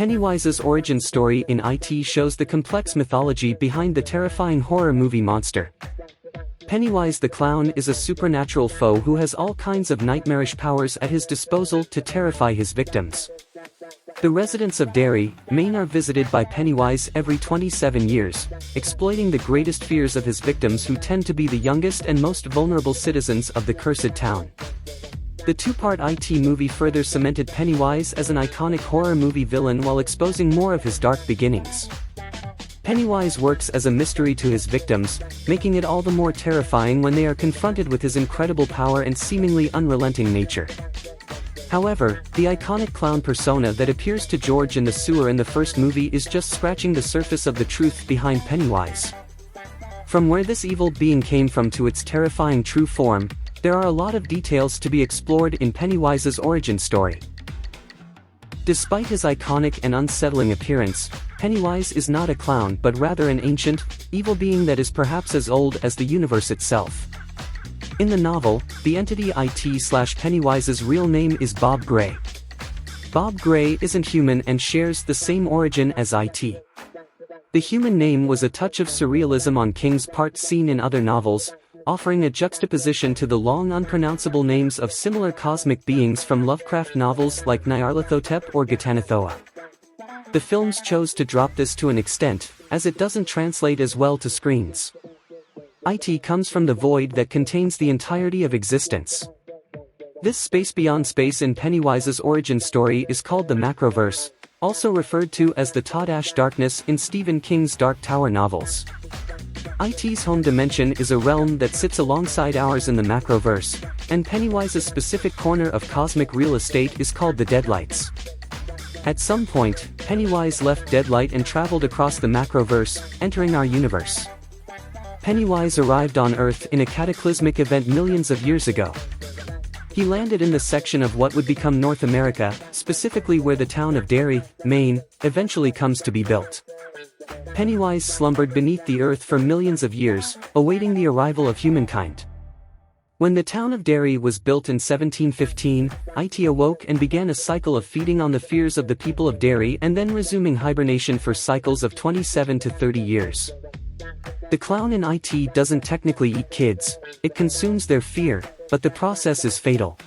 Pennywise's origin story in IT shows the complex mythology behind the terrifying horror movie monster. Pennywise the clown is a supernatural foe who has all kinds of nightmarish powers at his disposal to terrify his victims. The residents of Derry, Maine are visited by Pennywise every 27 years, exploiting the greatest fears of his victims who tend to be the youngest and most vulnerable citizens of the cursed town. The two-part IT movie further cemented Pennywise as an iconic horror movie villain while exposing more of his dark beginnings. Pennywise works as a mystery to his victims, making it all the more terrifying when they are confronted with his incredible power and seemingly unrelenting nature. However, the iconic clown persona that appears to George in the sewer in the first movie is just scratching the surface of the truth behind Pennywise. From where this evil being came from to its terrifying true form, there are a lot of details to be explored in Pennywise's origin story. Despite his iconic and unsettling appearance, Pennywise is not a clown but rather an ancient, evil being that is perhaps as old as the universe itself. In the novel, the entity IT/Pennywise's real name is Bob Gray. Bob Gray isn't human and shares the same origin as IT. The human name was a touch of surrealism on King's part seen in other novels, offering a juxtaposition to the long unpronounceable names of similar cosmic beings from Lovecraft novels like Nyarlathotep or Ghatanothoa. The films chose to drop this to an extent, as it doesn't translate as well to screens. IT comes from the void that contains the entirety of existence. This space beyond space in Pennywise's origin story is called the Macroverse, also referred to as the Todash Darkness in Stephen King's Dark Tower novels. IT's home dimension is a realm that sits alongside ours in the Macroverse, and Pennywise's specific corner of cosmic real estate is called the Deadlights. At some point, Pennywise left Deadlight and traveled across the Macroverse, entering our universe. Pennywise arrived on Earth in a cataclysmic event millions of years ago. He landed in the section of what would become North America, specifically where the town of Derry, Maine, eventually comes to be built. Pennywise slumbered beneath the earth for millions of years, awaiting the arrival of humankind. When the town of Derry was built in 1715, IT awoke and began a cycle of feeding on the fears of the people of Derry and then resuming hibernation for cycles of 27 to 30 years. The clown in IT doesn't technically eat kids, it consumes their fear, but the process is fatal.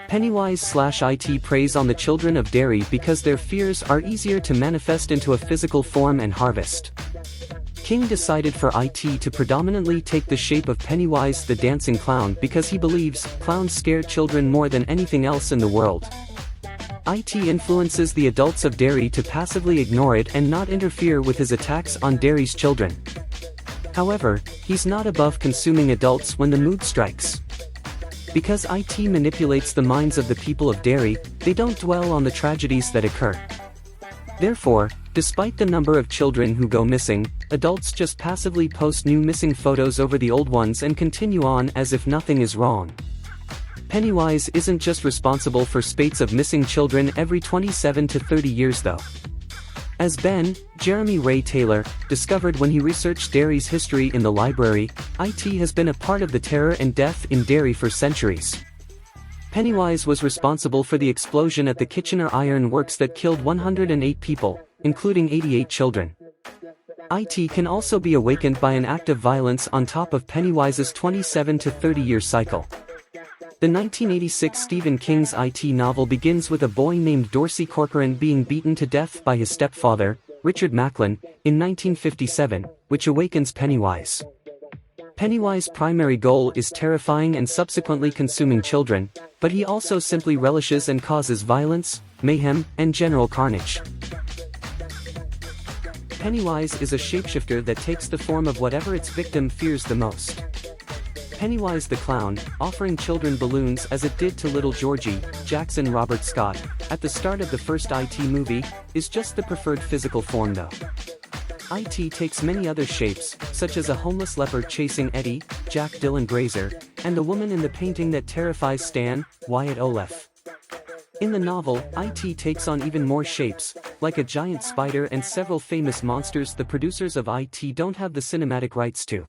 Pennywise/IT preys on the children of Derry because their fears are easier to manifest into a physical form and harvest. King decided for IT to predominantly take the shape of Pennywise the dancing clown because he believes clowns scare children more than anything else in the world. IT influences the adults of Derry to passively ignore it and not interfere with his attacks on Derry's children. However, he's not above consuming adults when the mood strikes. Because IT manipulates the minds of the people of Derry, they don't dwell on the tragedies that occur. Therefore, despite the number of children who go missing, adults just passively post new missing photos over the old ones and continue on as if nothing is wrong. Pennywise isn't just responsible for spates of missing children every 27 to 30 years though. As Ben, Jeremy Ray Taylor, discovered when he researched Derry's history in the library, IT has been a part of the terror and death in Derry for centuries. Pennywise was responsible for the explosion at the Kitchener Iron Works that killed 108 people, including 88 children. IT can also be awakened by an act of violence on top of Pennywise's 27 to 30-year cycle. The 1986 Stephen King's IT novel begins with a boy named Dorsey Corcoran being beaten to death by his stepfather, Richard Macklin, in 1957, which awakens Pennywise. Pennywise's primary goal is terrifying and subsequently consuming children, but he also simply relishes and causes violence, mayhem, and general carnage. Pennywise is a shapeshifter that takes the form of whatever its victim fears the most. Pennywise the clown, offering children balloons as it did to little Georgie, Jackson Robert Scott, at the start of the first IT movie, is just the preferred physical form though. IT takes many other shapes, such as a homeless leper chasing Eddie, Jack Dylan Grazer, and the woman in the painting that terrifies Stan, Wyatt Oleff. In the novel, IT takes on even more shapes, like a giant spider and several famous monsters the producers of IT don't have the cinematic rights to.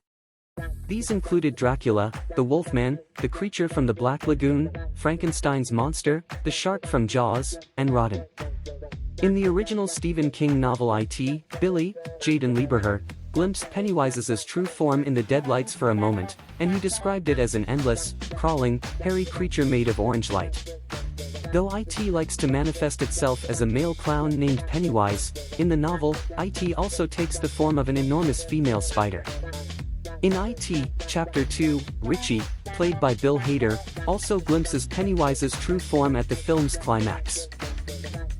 These included Dracula, the Wolfman, the creature from the Black Lagoon, Frankenstein's monster, the shark from Jaws, and Rodin. In the original Stephen King novel IT, Billy, Jaden Lieberher, glimpsed Pennywise's true form in the deadlights for a moment, and he described it as an endless, crawling, hairy creature made of orange light. Though IT likes to manifest itself as a male clown named Pennywise, in the novel, IT also takes the form of an enormous female spider. In IT, Chapter 2, Richie, played by Bill Hader, also glimpses Pennywise's true form at the film's climax.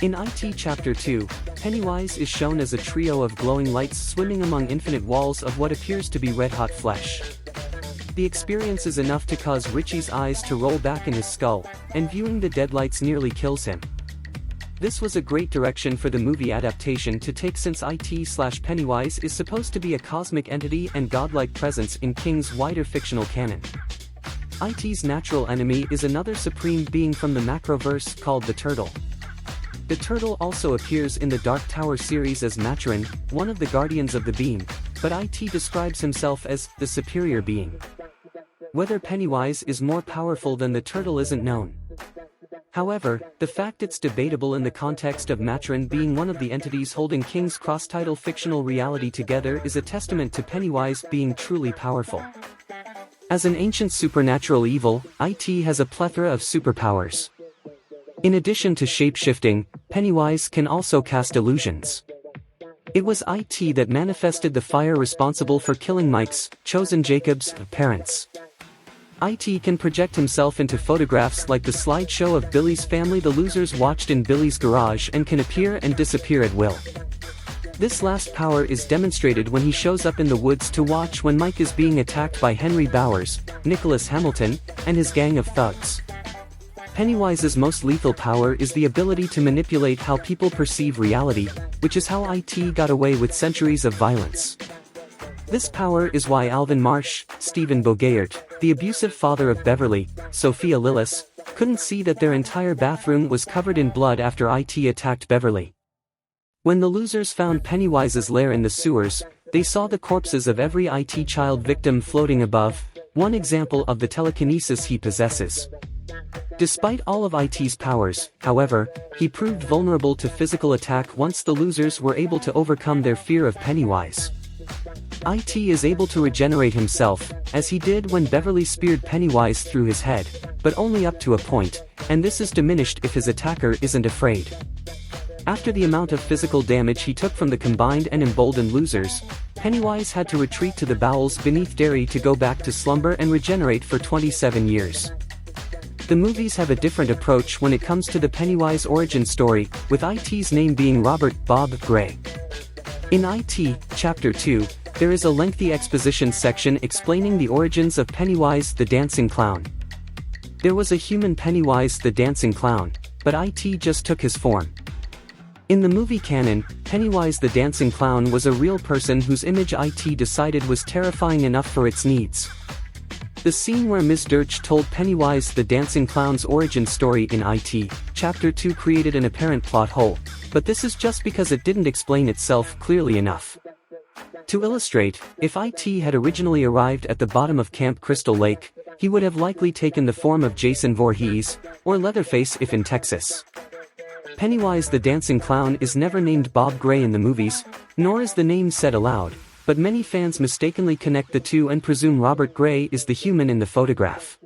In IT Chapter 2, Pennywise is shown as a trio of glowing lights swimming among infinite walls of what appears to be red-hot flesh. The experience is enough to cause Richie's eyes to roll back in his skull, and viewing the deadlights nearly kills him. This was a great direction for the movie adaptation to take, since IT/Pennywise is supposed to be a cosmic entity and godlike presence in King's wider fictional canon. IT's natural enemy is another supreme being from the Macroverse called the Turtle. The Turtle also appears in the Dark Tower series as Matron, one of the Guardians of the Beam, but IT describes himself as the superior being. Whether Pennywise is more powerful than the Turtle isn't known. However, the fact it's debatable in the context of Matron being one of the entities holding King's cross-title fictional reality together is a testament to Pennywise being truly powerful. As an ancient supernatural evil, IT has a plethora of superpowers. In addition to shape-shifting, Pennywise can also cast illusions. It was IT that manifested the fire responsible for killing Mike's, chosen Jacob's, parents. IT can project himself into photographs like the slideshow of Billy's family the losers watched in Billy's garage, and can appear and disappear at will. This last power is demonstrated when he shows up in the woods to watch when Mike is being attacked by Henry Bowers, Nicholas Hamilton, and his gang of thugs. Pennywise's most lethal power is the ability to manipulate how people perceive reality, which is how IT got away with centuries of violence. This power is why Alvin Marsh, Stephen Bogaert, the abusive father of Beverly, Sophia Lillis, couldn't see that their entire bathroom was covered in blood after IT attacked Beverly. When the losers found Pennywise's lair in the sewers, they saw the corpses of every IT child victim floating above, one example of the telekinesis he possesses. Despite all of IT's powers, however, he proved vulnerable to physical attack once the losers were able to overcome their fear of Pennywise. IT is able to regenerate himself, as he did when Beverly speared Pennywise through his head, but only up to a point, and this is diminished if his attacker isn't afraid. After the amount of physical damage he took from the combined and emboldened losers, Pennywise had to retreat to the bowels beneath Derry to go back to slumber and regenerate for 27 years. The movies have a different approach when it comes to the Pennywise origin story, with IT's name being Robert "Bob" Gray. In IT, Chapter 2, there is a lengthy exposition section explaining the origins of Pennywise the Dancing Clown. There was a human Pennywise the Dancing Clown, but IT just took his form. In the movie canon, Pennywise the Dancing Clown was a real person whose image IT decided was terrifying enough for its needs. The scene where Ms. Dirch told Pennywise the Dancing Clown's origin story in IT, Chapter 2 created an apparent plot hole, but this is just because it didn't explain itself clearly enough. To illustrate, if IT had originally arrived at the bottom of Camp Crystal Lake, he would have likely taken the form of Jason Voorhees, or Leatherface if in Texas. Pennywise the Dancing Clown is never named Bob Gray in the movies, nor is the name said aloud, but many fans mistakenly connect the two and presume Robert Gray is the human in the photograph.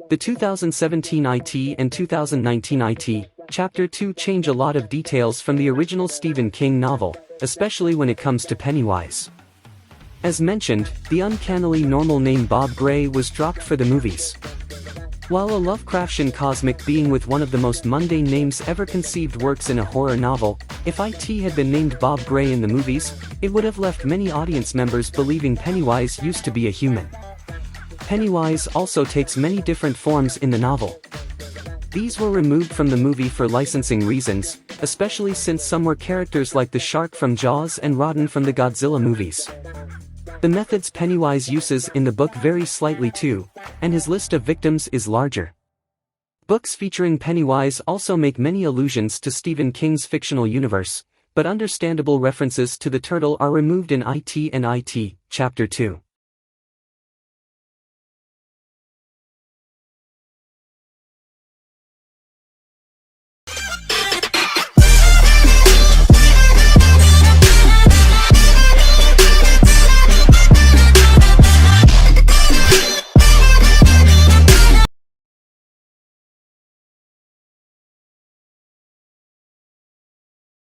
The 2017 IT and 2019 IT, Chapter 2 change a lot of details from the original Stephen King novel, especially when it comes to Pennywise. As mentioned, the uncannily normal name Bob Gray was dropped for the movies. While a Lovecraftian cosmic being with one of the most mundane names ever conceived works in a horror novel, if IT had been named Bob Gray in the movies, it would have left many audience members believing Pennywise used to be a human. Pennywise also takes many different forms in the novel. These were removed from the movie for licensing reasons, especially since some were characters like the shark from Jaws and Rodan from the Godzilla movies. The methods Pennywise uses in the book vary slightly too, and his list of victims is larger. Books featuring Pennywise also make many allusions to Stephen King's fictional universe, but understandable references to the turtle are removed in IT and IT, Chapter 2.